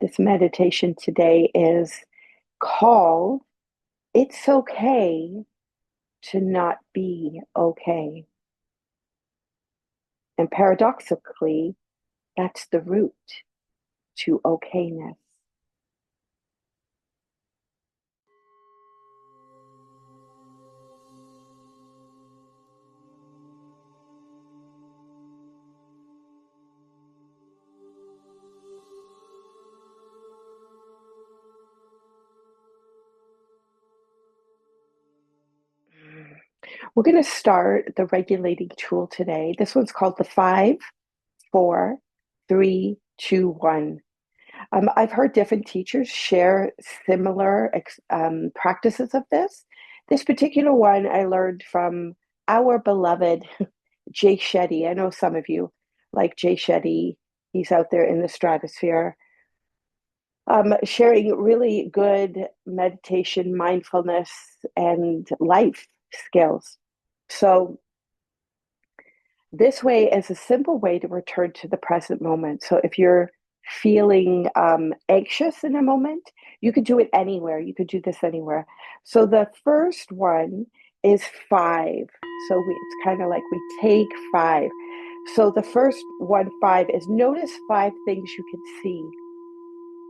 This meditation today is called It's Okay to Not Be Okay. And paradoxically, that's the root to okayness. We're going to start the regulating tool today. This one's called the 5, 4, 3, 2, 1. I've heard different teachers share similar practices of this. This particular one I learned from our beloved Jay Shetty. I know some of you like Jay Shetty. He's out there in the stratosphere, sharing really good meditation, mindfulness, and life skills. So this way is a simple way to return to the present moment. So if you're feeling anxious in a moment, you could do it anywhere. You could do this anywhere. So the first one is 5. It's kind of like we take 5. So the first one, 5, is notice 5 things you can see.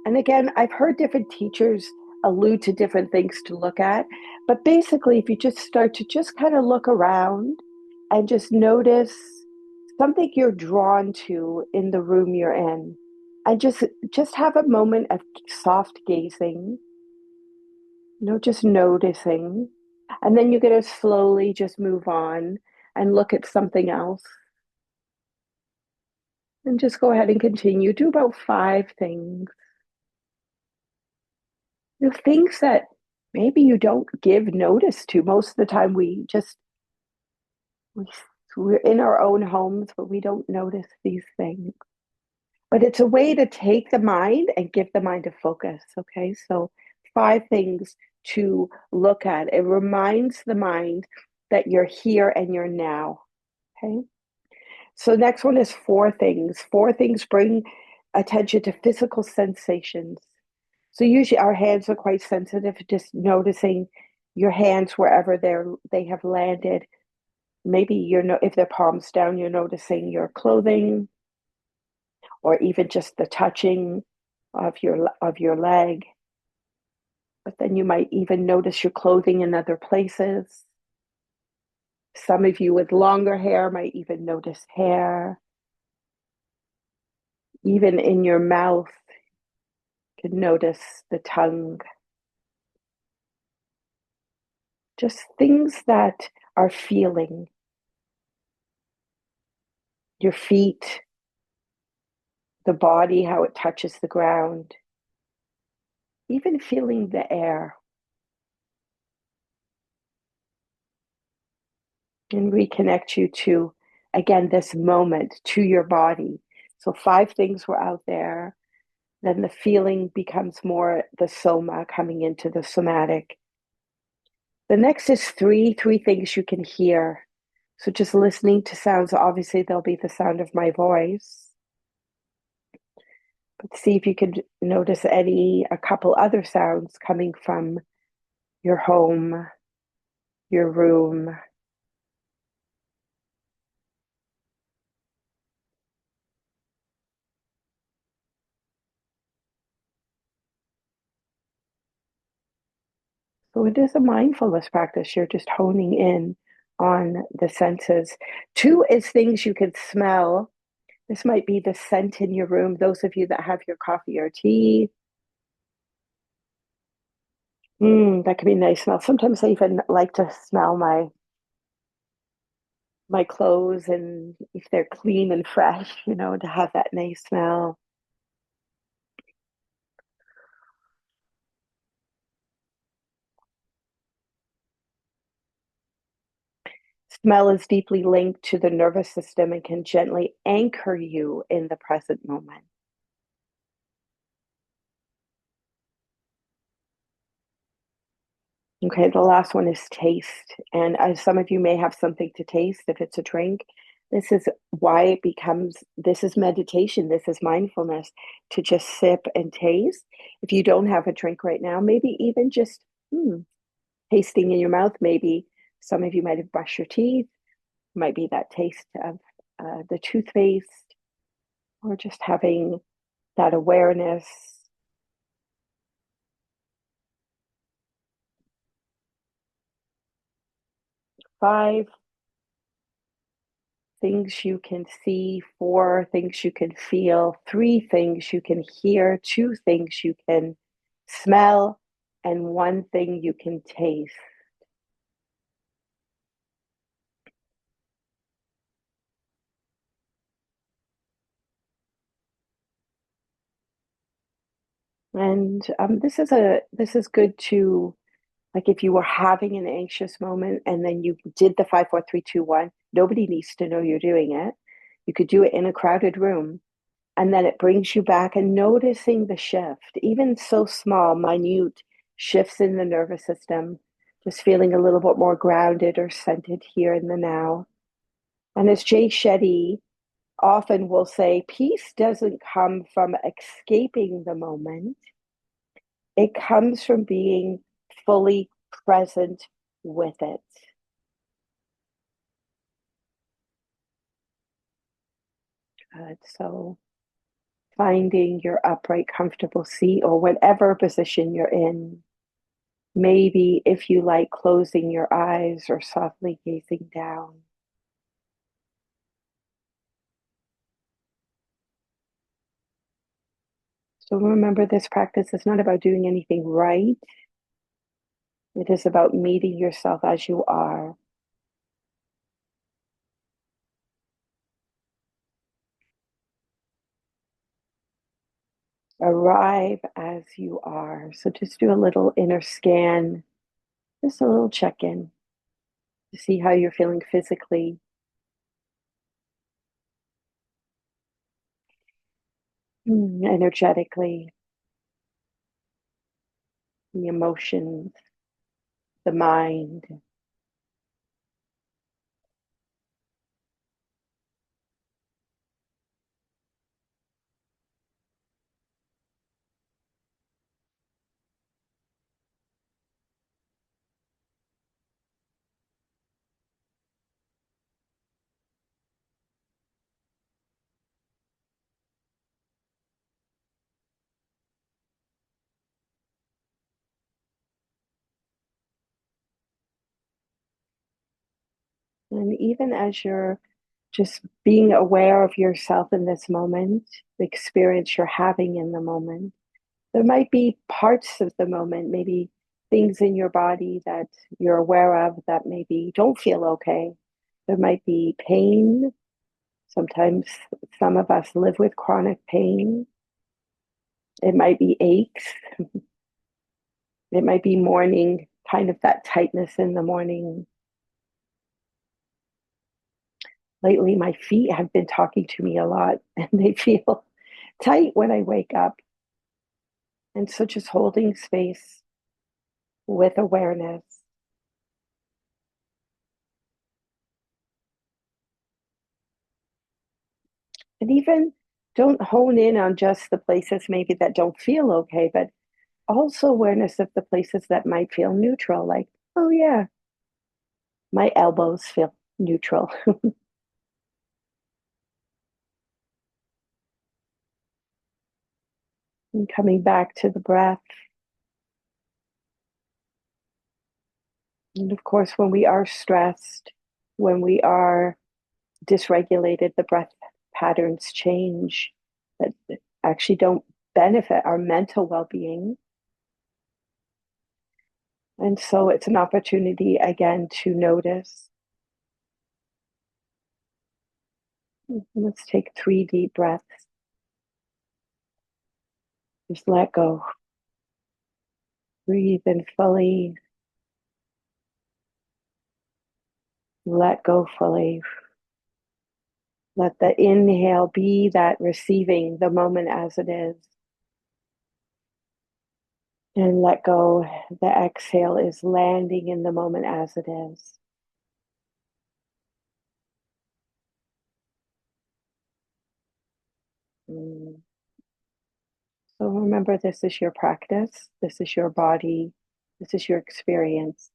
And again, I've heard different teachers allude to different things to look at. But basically, if you just start to just kind of look around and just notice something you're drawn to in the room you're in, and just have a moment of soft gazing, just noticing. And then you're going to slowly just move on and look at something else. And just go ahead and continue. Do about 5 things. Things that maybe you don't give notice to. Most of the time we, we're in our own homes, but we don't notice these things. But it's a way to take the mind and give the mind a focus. Okay, so 5 things to look at. It reminds the mind that you're here and you're now. Okay, so next one is 4 things. 4 things bring attention to physical sensations. So usually our hands are quite sensitive, just noticing your hands wherever they have landed. Maybe if they're palms down, you're noticing your clothing, or even just the touching of your leg. But then you might even notice your clothing in other places. Some of you with longer hair might even notice hair. Even in your mouth, you can notice the tongue. Just things that are feeling. Your feet, the body, how it touches the ground, even feeling the air. And reconnect you to, again, this moment, to your body. So 5 things were out there. Then the feeling becomes more the soma, coming into the somatic. The next is 3 things you can hear. So just listening to sounds, obviously there'll be the sound of my voice. But see if you could notice a couple other sounds coming from your home, your room. So it is a mindfulness practice. You're just honing in on the senses. 2 is things you can smell. This might be the scent in your room. Those of you that have your coffee or tea, that can be a nice smell. Sometimes I even like to smell my clothes, and if they're clean and fresh, to have that nice smell. Smell is deeply linked to the nervous system and can gently anchor you in the present moment. Okay, the last one is taste. And some of you may have something to taste if it's a drink. This is why it becomes, this is meditation, this is mindfulness, to just sip and taste. If you don't have a drink right now, maybe even just tasting in your mouth. Maybe some of you might have brushed your teeth, might be that taste of the toothpaste, or just having that awareness. 5 things you can see, 4 things you can feel, 3 things you can hear, 2 things you can smell, and 1 thing you can taste. And this is good to, like, if you were having an anxious moment and then you did the 5, 4, 3, 2, 1. Nobody needs to know you're doing it. You could do it in a crowded room, and then it brings you back and noticing the shift, even so small, minute shifts in the nervous system, just feeling a little bit more grounded or centered here in the now. And as Jay Shetty often will say, peace doesn't come from escaping the moment, it comes from being fully present with it. So finding your upright, comfortable seat or whatever position you're in. Maybe, if you like, closing your eyes or softly gazing down. So remember, this practice is not about doing anything right. It is about meeting yourself as you are. Arrive as you are. So just do a little inner scan, just a little check in to see how you're feeling physically, energetically, the emotions, the mind. And even as you're just being aware of yourself in this moment, the experience you're having in the moment, there might be parts of the moment, maybe things in your body that you're aware of that maybe don't feel okay. There might be pain. Sometimes some of us live with chronic pain. It might be aches. It might be morning, kind of that tightness in the morning. Lately, my feet have been talking to me a lot and they feel tight when I wake up. And so just holding space with awareness. And even don't hone in on just the places maybe that don't feel okay, but also awareness of the places that might feel neutral, like, oh yeah, my elbows feel neutral. And coming back to the breath. And of course, when we are stressed, when we are dysregulated, the breath patterns change that actually don't benefit our mental well being. And so it's an opportunity again to notice. Let's take 3 deep breaths. Just let go. Breathe in fully. Let go fully. Let the inhale be that receiving the moment as it is. And let go. The exhale is landing in the moment as it is. Mm. So remember, this is your practice, this is your body, this is your experience.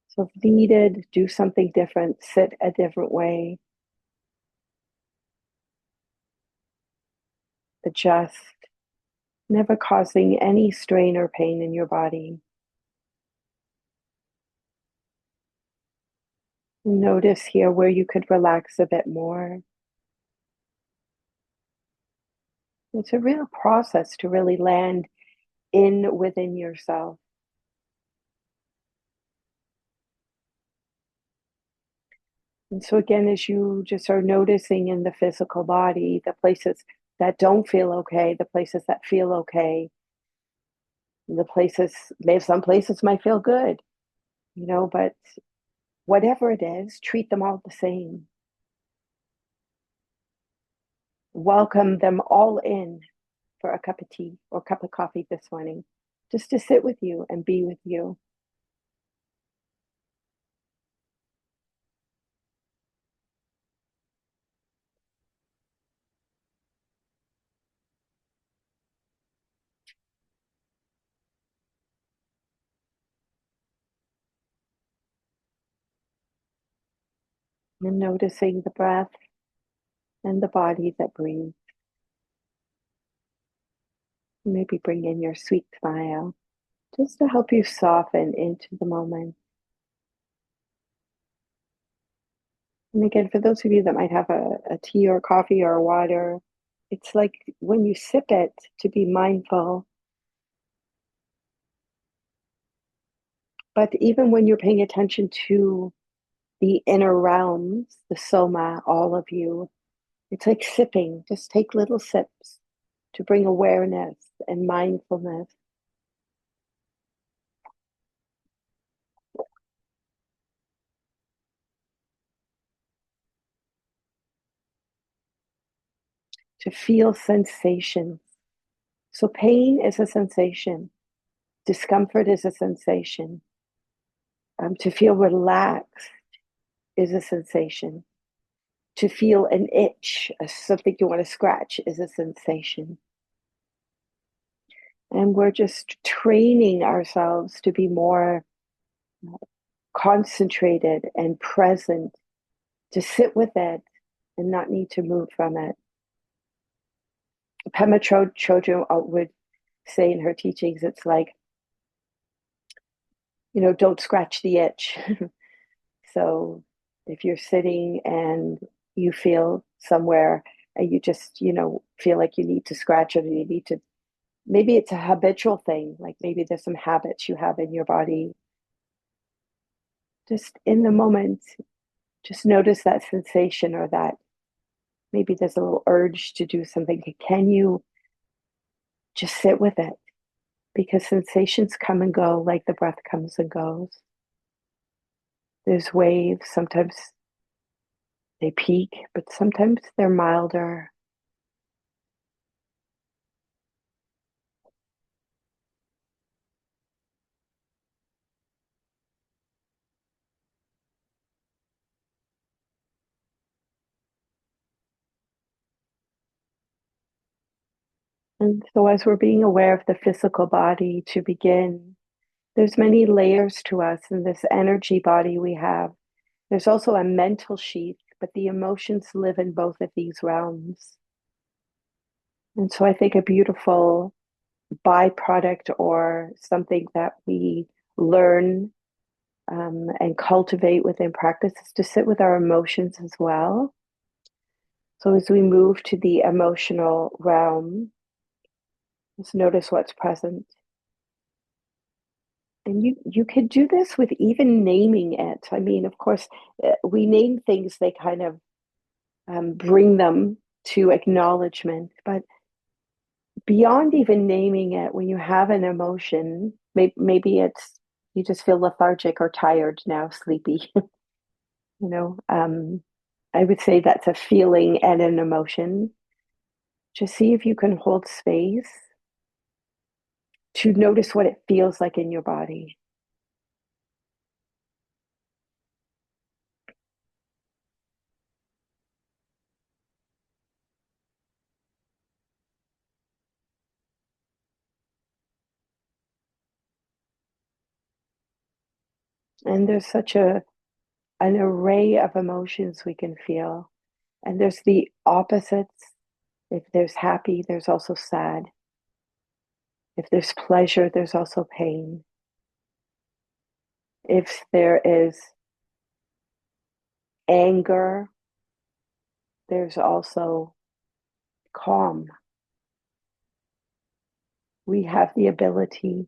So if needed, do something different, sit a different way, adjust, never causing any strain or pain in your body. Notice here where you could relax a bit more. It's a real process to really land in within yourself. And so, again, as you just are noticing in the physical body, the places that don't feel okay, the places that feel okay, the places, maybe some places might feel good, but whatever it is, treat them all the same. Welcome them all in for a cup of tea or cup of coffee this morning, just to sit with you and be with you. And noticing the breath and the body that breathes. Maybe bring in your sweet smile just to help you soften into the moment. And again, for those of you that might have a tea or coffee or water, it's like when you sip it, to be mindful. But even when you're paying attention to the inner realms, the soma, all of you, it's like sipping. Just take little sips to bring awareness and mindfulness, to feel sensations. So pain is a sensation. Discomfort is a sensation. To feel relaxed is a sensation. To feel an itch, something you want to scratch, is a sensation. And we're just training ourselves to be more concentrated and present, to sit with it and not need to move from it. Pema Chodron would say in her teachings, it's like, don't scratch the itch. So if you're sitting and you feel somewhere and you just, feel like you need to scratch it, or you need to, maybe it's a habitual thing, like maybe there's some habits you have in your body. Just in the moment, just notice that sensation, or that maybe there's a little urge to do something. Can you just sit with it? Because sensations come and go like the breath comes and goes. There's waves, sometimes they peak, but sometimes they're milder. And so as we're being aware of the physical body to begin, there's many layers to us in this energy body we have. There's also a mental sheath, but the emotions live in both of these realms. And so I think a beautiful byproduct, or something that we learn and cultivate within practice, is to sit with our emotions as well. So as we move to the emotional realm, just notice what's present. And you could do this with even naming it. I mean, of course, we name things, they kind of bring them to acknowledgement. But beyond even naming it, when you have an emotion, maybe it's you just feel lethargic or tired now, sleepy. you know, um, I would say that's a feeling and an emotion. Just see if you can hold space to notice what it feels like in your body. And there's such an array of emotions we can feel. And there's the opposites. If there's happy, there's also sad. If there's pleasure, there's also pain. If there is anger, there's also calm. We have the ability.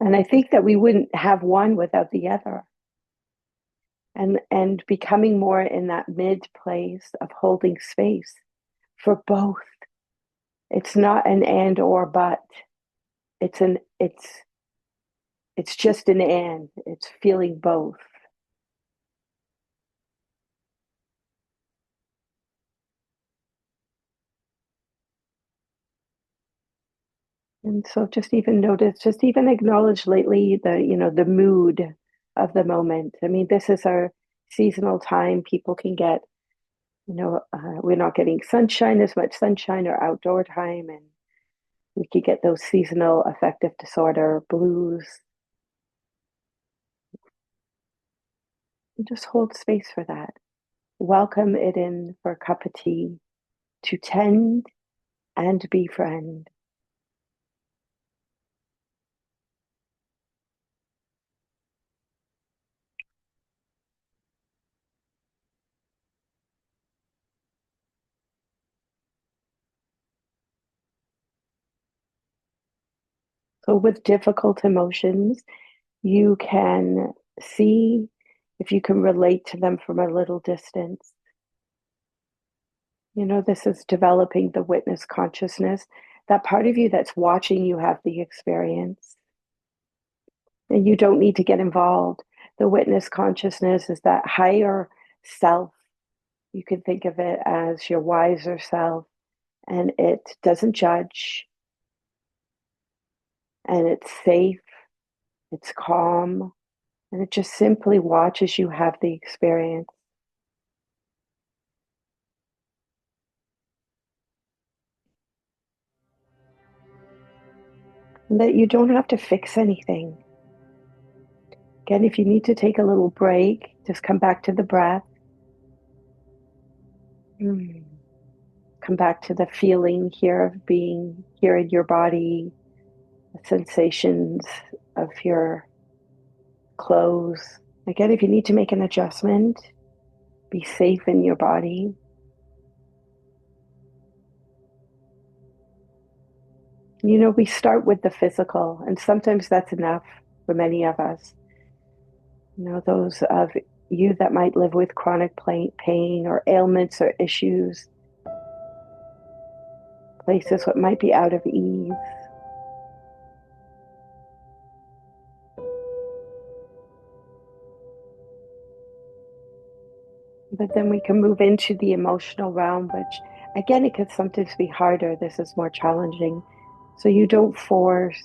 And I think that we wouldn't have one without the other. And becoming more in that mid place of holding space for both. It's not an and or but. It's an it's just an and. It's feeling both. And so just even notice, just even acknowledge lately the mood of the moment. I mean, this is our seasonal time. People can get, we're not getting sunshine, as much sunshine or outdoor time, and we could get those seasonal affective disorder blues. And just hold space for that. Welcome it in for a cup of tea to tend and befriend. So, with difficult emotions, you can see if you can relate to them from a little distance. This is developing the witness consciousness, that part of you that's watching you have the experience. And you don't need to get involved. The witness consciousness is that higher self. You can think of it as your wiser self, and it doesn't judge, and it's safe, it's calm, and it just simply watches you have the experience. And that you don't have to fix anything. Again, if you need to take a little break, just come back to the breath. Come back to the feeling here of being here in your body, the sensations of your clothes. Again, if you need to make an adjustment, be safe in your body. We start with the physical, and sometimes that's enough for many of us. Those of you that might live with chronic pain or ailments or issues, places what might be out of ease. But then we can move into the emotional realm, which again, it could sometimes be harder. This is more challenging. So you don't force,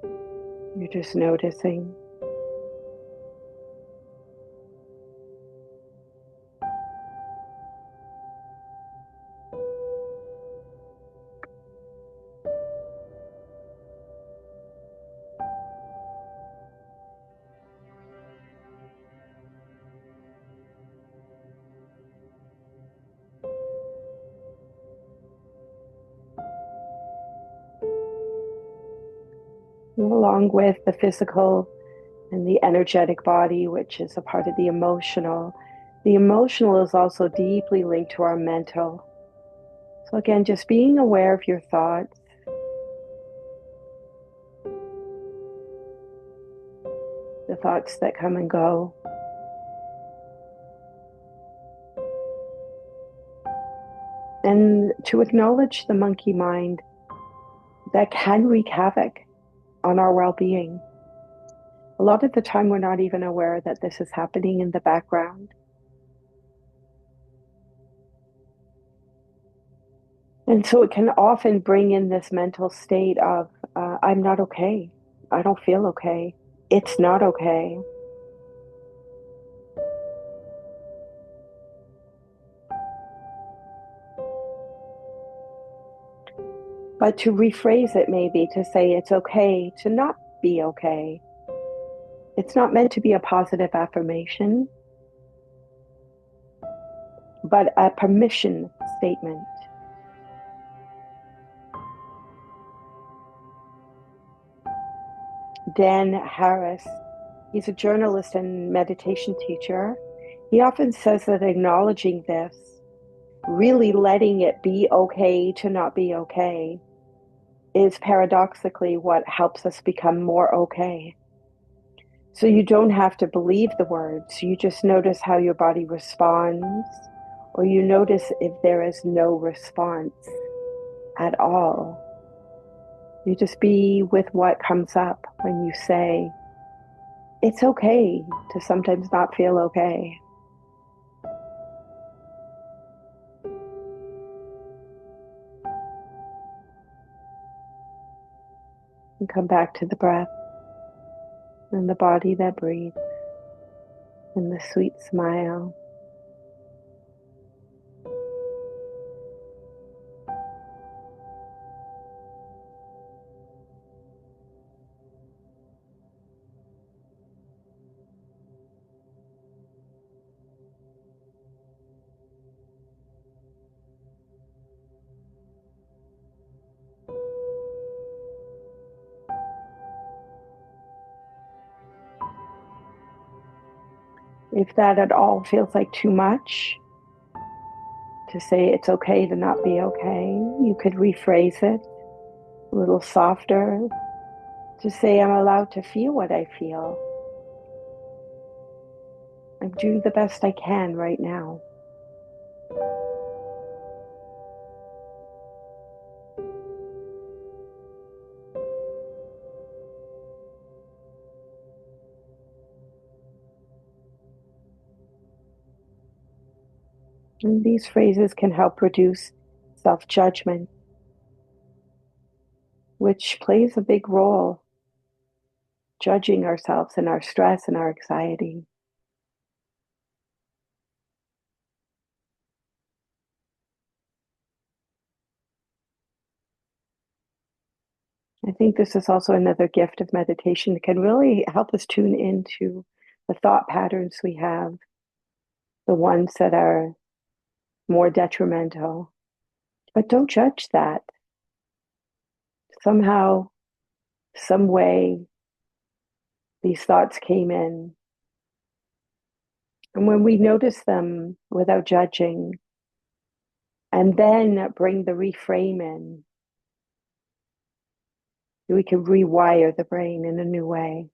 you're just noticing. Along with the physical and the energetic body, which is a part of the emotional. The emotional is also deeply linked to our mental. So, again, just being aware of your thoughts, the thoughts that come and go, and to acknowledge the monkey mind that can wreak havoc on our well being. A lot of the time, we're not even aware that this is happening in the background. And so it can often bring in this mental state of, I'm not okay. I don't feel okay. It's not okay. But to rephrase it, maybe to say it's okay to not be okay. It's not meant to be a positive affirmation, but a permission statement. Dan Harris, he's a journalist and meditation teacher. He often says that acknowledging this, really letting it be okay to not be okay, is paradoxically what helps us become more okay. So you don't have to believe the words, you just notice how your body responds, or you notice if there is no response at all. You just be with what comes up when you say, it's okay to sometimes not feel okay. And come back to the breath and the body that breathes and the sweet smile. If that at all feels like too much, to say it's okay to not be okay, you could rephrase it a little softer to say, I'm allowed to feel what I feel. I'm doing the best I can right now. And these phrases can help reduce self-judgment, which plays a big role, judging ourselves and our stress and our anxiety. I think this is also another gift of meditation that can really help us tune into the thought patterns we have, the ones that are more detrimental. But don't judge that. Somehow, some way, these thoughts came in. And when we notice them without judging, and then bring the reframe in, we can rewire the brain in a new way.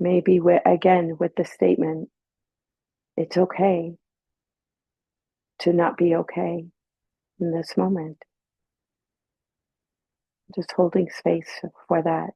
Maybe again with the statement, it's okay to not be okay in this moment. Just holding space for that.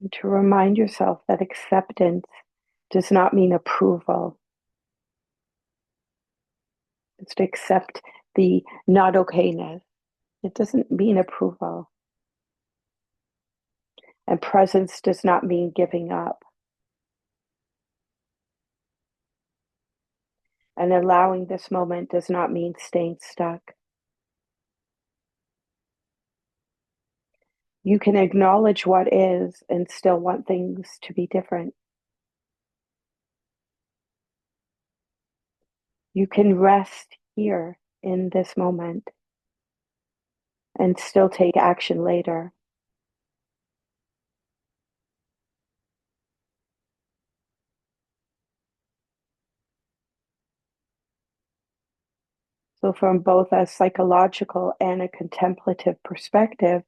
And to remind yourself that acceptance does not mean approval. It's to accept the not okayness. It doesn't mean approval. And presence does not mean giving up. And allowing this moment does not mean staying stuck. You can acknowledge what is and still want things to be different. You can rest here in this moment and still take action later. So, from both a psychological and a contemplative perspective,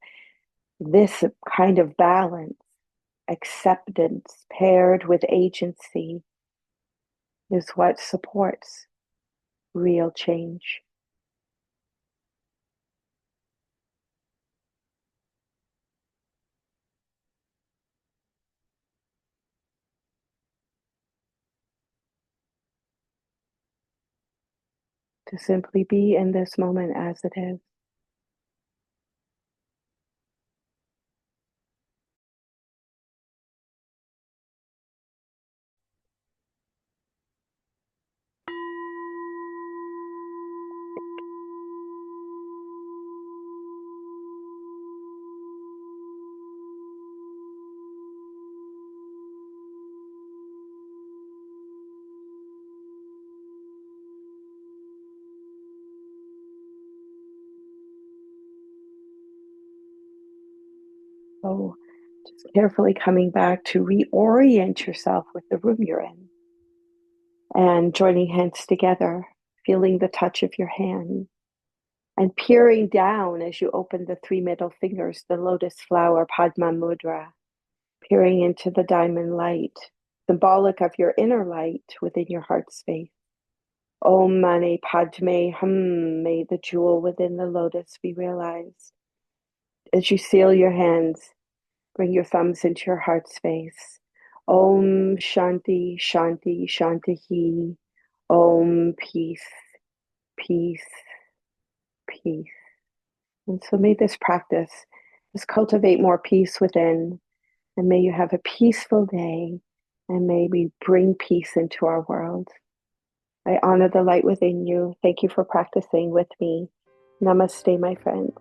this kind of balance, acceptance paired with agency, is what supports real change. to simply be in this moment as it is. So just carefully coming back to reorient yourself with the room you're in and joining hands together, feeling the touch of your hand and peering down as you open the three middle fingers, the lotus flower Padma Mudra, peering into the diamond light, symbolic of your inner light within your heart space. Om Mani Padme Hum, may the jewel within the lotus be realized. As you seal your hands, bring your thumbs into your heart space. Om Shanti Shanti Shanti. Om Peace Peace Peace. And so may this practice just cultivate more peace within, and may you have a peaceful day, and may we bring peace into our world. I honor the light within you. Thank you for practicing with me. Namaste, my friend.